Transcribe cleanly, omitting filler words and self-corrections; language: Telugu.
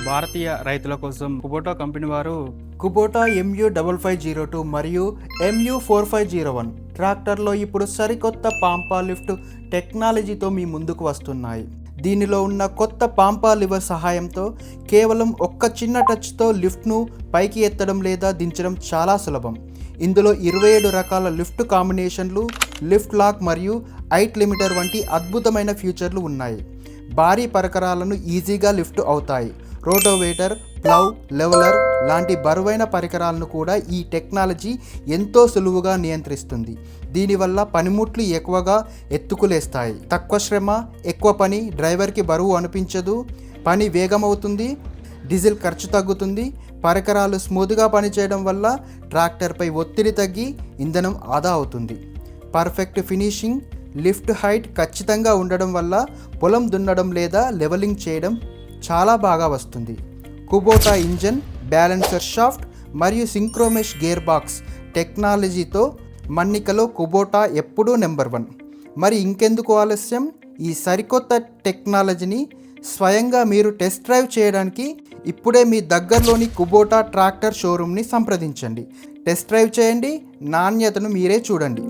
భారతీయ రైతుల కోసం కుబోటా కంపెనీ వారు కుబోటా MU5502 మరియు MU4501 ట్రాక్టర్లో ఇప్పుడు సరికొత్త పాంపా లిఫ్ట్ టెక్నాలజీతో మీ ముందుకు వస్తున్నాయి. దీనిలో ఉన్న కొత్త పాంపా లివర్ సహాయంతో కేవలం ఒక్క చిన్న టచ్తో లిఫ్ట్ను పైకి ఎత్తడం లేదా దించడం చాలా సులభం. ఇందులో 27 రకాల లిఫ్ట్ కాంబినేషన్లు, లిఫ్ట్ లాక్ మరియు హైట్ లిమిటర్ వంటి అద్భుతమైన ఫీచర్లు ఉన్నాయి. భారీ పరికరాలను ఈజీగా లిఫ్ట్ అవుతాయి. రోటోవేటర్, ప్లౌ, లెవెలర్ లాంటి బరువైన పరికరాలను కూడా ఈ టెక్నాలజీ ఎంతో సులువుగా నియంత్రిస్తుంది. దీనివల్ల పనిముట్లు ఎక్కువగా ఎత్తుకులేస్తాయి. తక్కువ శ్రమ, ఎక్కువ పని, డ్రైవర్కి బరువు అనిపించదు, పని వేగమవుతుంది, డీజిల్ ఖర్చు తగ్గుతుంది. పరికరాలు స్మూత్గా పనిచేయడం వల్ల ట్రాక్టర్పై ఒత్తిడి తగ్గి ఇంధనం ఆదా అవుతుంది. పర్ఫెక్ట్ ఫినిషింగ్, లిఫ్ట్ హైట్ ఖచ్చితంగా ఉండడం వల్ల పొలం దున్నడం లేదా లెవెలింగ్ చేయడం చాలా బాగా వస్తుంది. కుబోటా ఇంజన్, బ్యాలెన్సర్ షాఫ్ట్ మరియు సింక్రోమెష్ గేర్ బాక్స్ టెక్నాలజీతో మన్నికలో కుబోటా ఎప్పుడూ నెంబర్ 1. మరి ఇంకెందుకు ఆలస్యం? ఈ సరికొత్త టెక్నాలజీని స్వయంగా మీరు టెస్ట్ డ్రైవ్ చేయడానికి ఇప్పుడే మీ దగ్గరలోని కుబోటా ట్రాక్టర్ షోరూమ్ని సంప్రదించండి. టెస్ట్ డ్రైవ్ చేయండి, నాణ్యతను మీరే చూడండి.